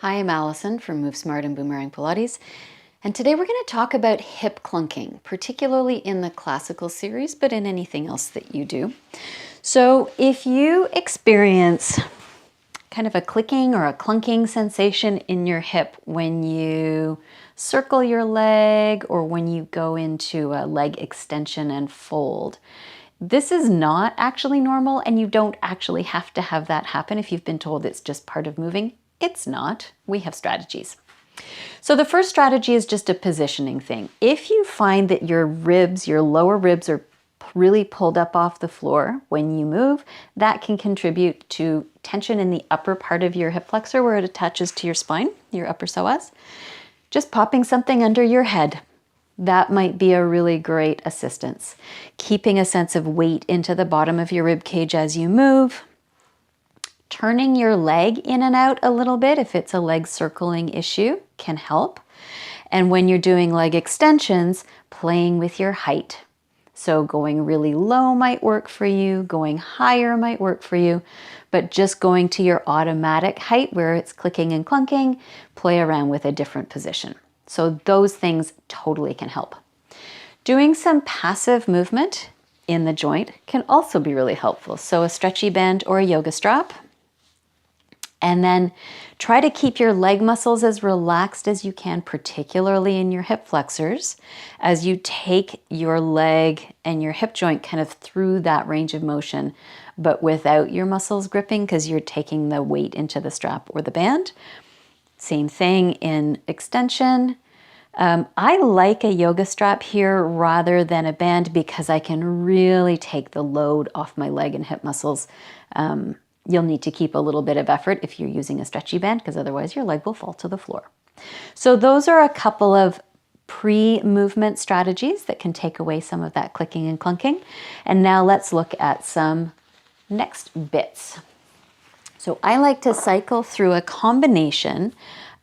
Hi, I'm Allison from Move Smart and Boomerang Pilates, and today we're going to talk about hip clunking, particularly in the classical series, but in anything else that you do. So if you experience kind of a clicking or a clunking sensation in your hip when you circle your leg or when you go into a leg extension and fold, this is not actually normal, and you don't actually have to have that happen if you've been told it's just part of moving. It's not. We have strategies. So the first strategy is just a positioning thing. If you find that your ribs, your lower ribs are really pulled up off the floor when you move, that can contribute to tension in the upper part of your hip flexor where it attaches to your spine, your upper psoas. Just popping something under your head. That might be a really great assistance. Keeping a sense of weight into the bottom of your rib cage as you move. Turning your leg in and out a little bit if it's a leg circling issue can help. And when you're doing leg extensions, playing with your height. So going really low might work for you, going higher might work for you, but just going to your automatic height where it's clicking and clunking, play around with a different position. So those things totally can help. Doing some passive movement in the joint can also be really helpful. So a stretchy band or a yoga strap. And then try to keep your leg muscles as relaxed as you can, particularly in your hip flexors, as you take your leg and your hip joint kind of through that range of motion, but without your muscles gripping because you're taking the weight into the strap or the band. Same thing in extension. I like a yoga strap here rather than a band because I can really take the load off my leg and hip muscles. You'll need to keep a little bit of effort if you're using a stretchy band because otherwise your leg will fall to the floor. So those are a couple of pre-movement strategies that can take away some of that clicking and clunking. And now let's look at some next bits. So I like to cycle through a combination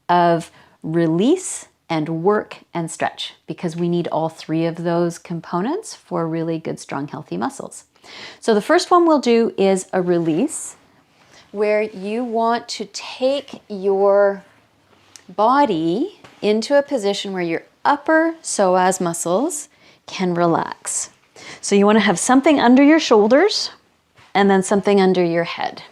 of release and work and stretch because we need all three of those components for really good, strong, healthy muscles. So the first one we'll do is a release, where you want to take your body into a position where your upper psoas muscles can relax. So you want to have something under your shoulders and then something under your head.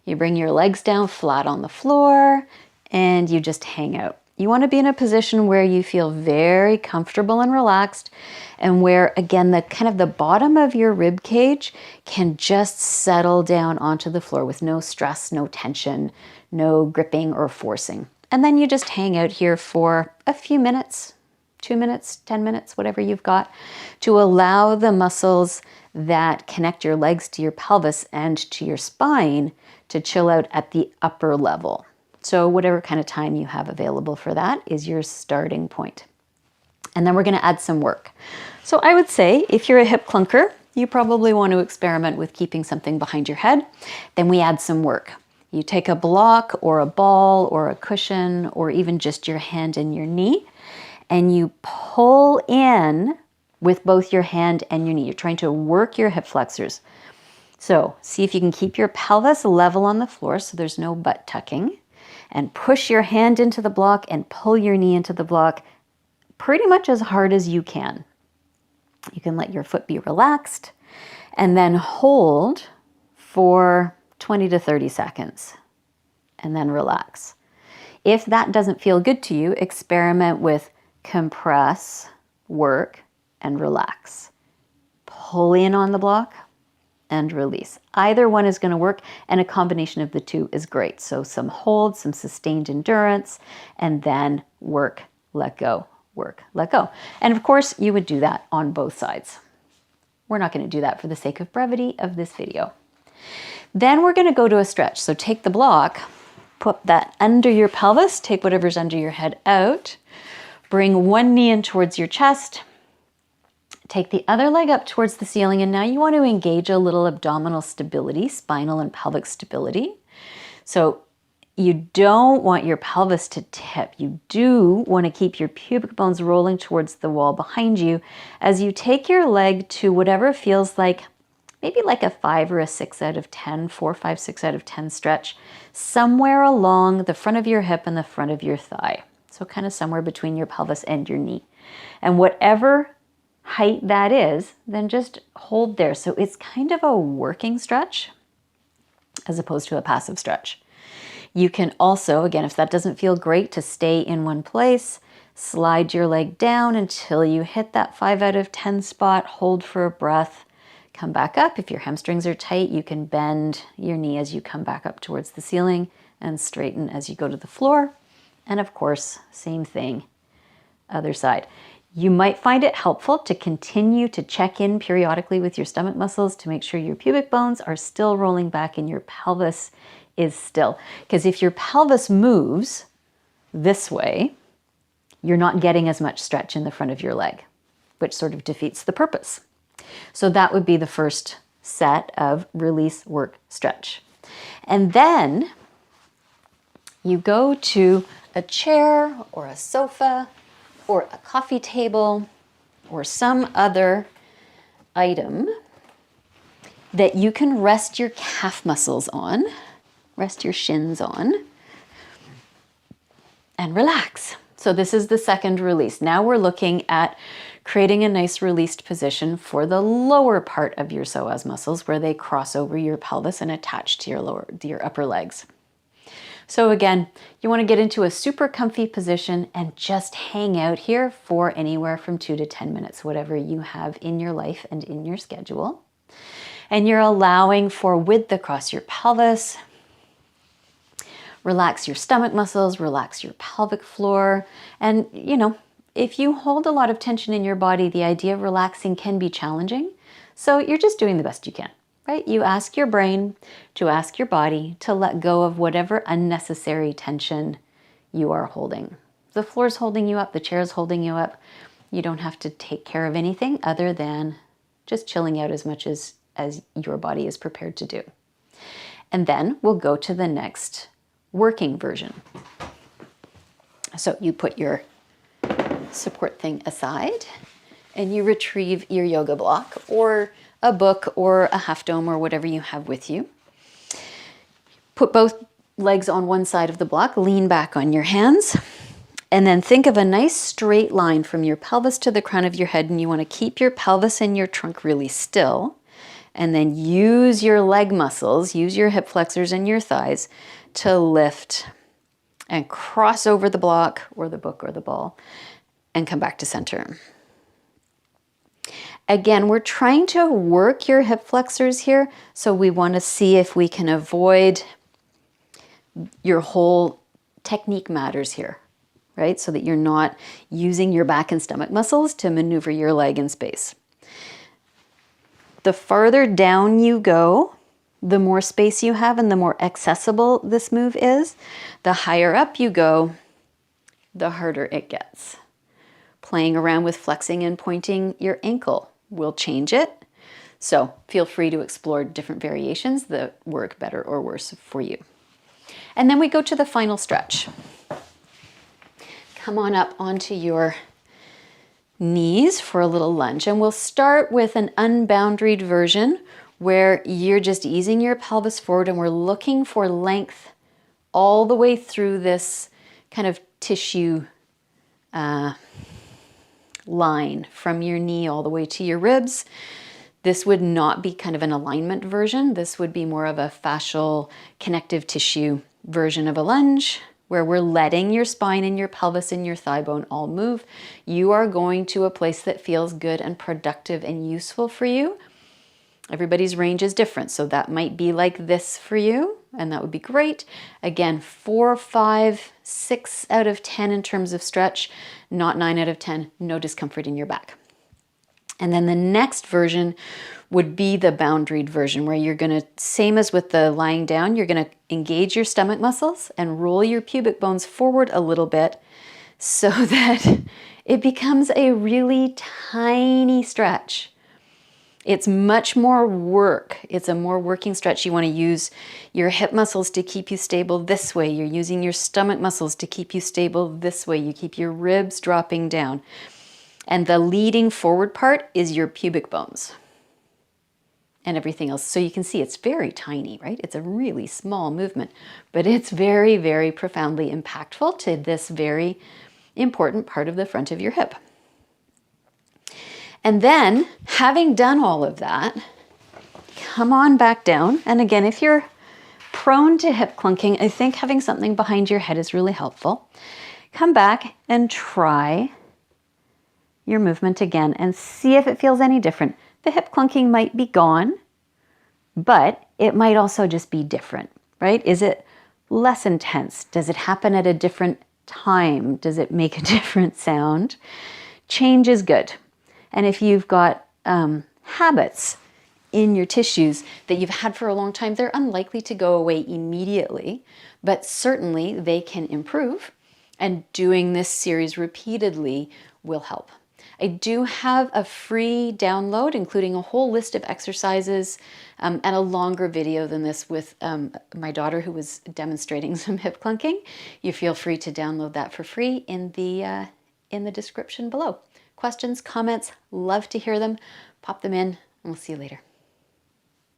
You bring your legs down flat on the floor and you just hang out. You want to be in a position where you feel very comfortable and relaxed, and where, again, the kind of the bottom of your rib cage can just settle down onto the floor with no stress, no tension, no gripping or forcing. And then you just hang out here for a few minutes, 2 minutes, 10 minutes, whatever you've got, to allow the muscles that connect your legs to your pelvis and to your spine to chill out at the upper level. So whatever kind of time you have available for that is your starting point. And then we're going to add some work. So I would say if you're a hip clunker, you probably want to experiment with keeping something behind your head. Then we add some work. You take a block or a ball or a cushion or even just your hand and your knee, and you pull in with both your hand and your knee. You're trying to work your hip flexors. So see if you can keep your pelvis level on the floor so there's no butt tucking. And push your hand into the block and pull your knee into the block pretty much as hard as you can. You can let your foot be relaxed and then hold for 20 to 30 seconds and then relax. If that doesn't feel good to you, experiment with compress, work, and relax. Pull in on the block and release. Either one is going to work, and a combination of the two is great. So some hold, some sustained endurance, and then work, let go, work, let go. And of course, you would do that on both sides. We're not going to do that for the sake of brevity of this video. Then we're going to go to a stretch. So take the block, put that under your pelvis, take whatever's under your head out, bring one knee in towards your chest, take the other leg up towards the ceiling, and now you want to engage a little abdominal stability, spinal and pelvic stability. So you don't want your pelvis to tip. You do want to keep your pubic bones rolling towards the wall behind you as you take your leg to whatever feels like maybe like a 5 or a 6 out of 10, 4, 5, 6 out of 10 stretch, somewhere along the front of your hip and the front of your thigh. So kind of somewhere between your pelvis and your knee. And whatever height that is, then just hold there. So it's kind of a working stretch as opposed to a passive stretch. You can also, again, if that doesn't feel great to stay in one place, slide your leg down until you hit that 5 out of 10 spot, hold for a breath, come back up. If your hamstrings are tight, you can bend your knee as you come back up towards the ceiling and straighten as you go to the floor. And of course, same thing, other side. You might find it helpful to continue to check in periodically with your stomach muscles to make sure your pubic bones are still rolling back and your pelvis is still. Because if your pelvis moves this way, you're not getting as much stretch in the front of your leg, which sort of defeats the purpose. So that would be the first set of release, work, stretch. And then you go to a chair or a sofa or a coffee table or some other item that you can rest your calf muscles on, rest your shins on, and relax. So this is the second release. Now we're looking at creating a nice released position for the lower part of your psoas muscles where they cross over your pelvis and attach to your upper legs. So again, you want to get into a super comfy position and just hang out here for anywhere from 2 to 10 minutes, whatever you have in your life and in your schedule. And you're allowing for width across your pelvis. Relax your stomach muscles, relax your pelvic floor. And, if you hold a lot of tension in your body, the idea of relaxing can be challenging. So you're just doing the best you can, right? You ask your brain to ask your body to let go of whatever unnecessary tension you are holding. The floor's holding you up, the chair's holding you up. You don't have to take care of anything other than just chilling out as much as your body is prepared to do. And then we'll go to the next working version. So you put your support thing aside and you retrieve your yoga block or a book or a half dome or whatever you have with you. Put both legs on one side of the block, lean back on your hands, and then think of a nice straight line from your pelvis to the crown of your head, and you want to keep your pelvis and your trunk really still, and then use your leg muscles, use your hip flexors and your thighs to lift and cross over the block or the book or the ball and come back to center. Again, we're trying to work your hip flexors here, so we want to see if we can avoid your whole technique matters here, right? So that you're not using your back and stomach muscles to maneuver your leg in space. The farther down you go, the more space you have and the more accessible this move is. The higher up you go, the harder it gets. Playing around with flexing and pointing your ankle will change it. So feel free to explore different variations that work better or worse for you. And then we go to the final stretch. Come on up onto your knees for a little lunge. And we'll start with an unboundaried version where you're just easing your pelvis forward and we're looking for length all the way through this kind of tissue line from your knee all the way to your ribs. This would not be kind of an alignment version. This would be more of a fascial connective tissue version of a lunge where we're letting your spine and your pelvis and your thigh bone all move. You are going to a place that feels good and productive and useful for you. Everybody's range is different, so that might be like this for you, and that would be great. Again, 4, 5, 6 out of 10 in terms of stretch, not 9 out of 10, no discomfort in your back. And then the next version would be the boundaried version where you're going to, same as with the lying down, you're going to engage your stomach muscles and roll your pubic bones forward a little bit so that it becomes a really tiny stretch. It's much more work. It's a more working stretch. You want to use your hip muscles to keep you stable this way. You're using your stomach muscles to keep you stable this way. You keep your ribs dropping down. And the leading forward part is your pubic bones. and everything else. So you can see it's very tiny, right? It's a really small movement, but it's very, very profoundly impactful to this very important part of the front of your hip. And then, having done all of that, come on back down. And again, if you're prone to hip clunking, I think having something behind your head is really helpful. Come back and try your movement again and see if it feels any different. The hip clunking might be gone, but it might also just be different, right? Is it less intense? Does it happen at a different time? Does it make a different sound? Change is good. And if you've got habits in your tissues that you've had for a long time, they're unlikely to go away immediately, but certainly they can improve. And doing this series repeatedly will help. I do have a free download, including a whole list of exercises and a longer video than this with my daughter who was demonstrating some hip clunking. You feel free to download that for free in the description below. Questions, comments, love to hear them. Pop them in, and we'll see you later.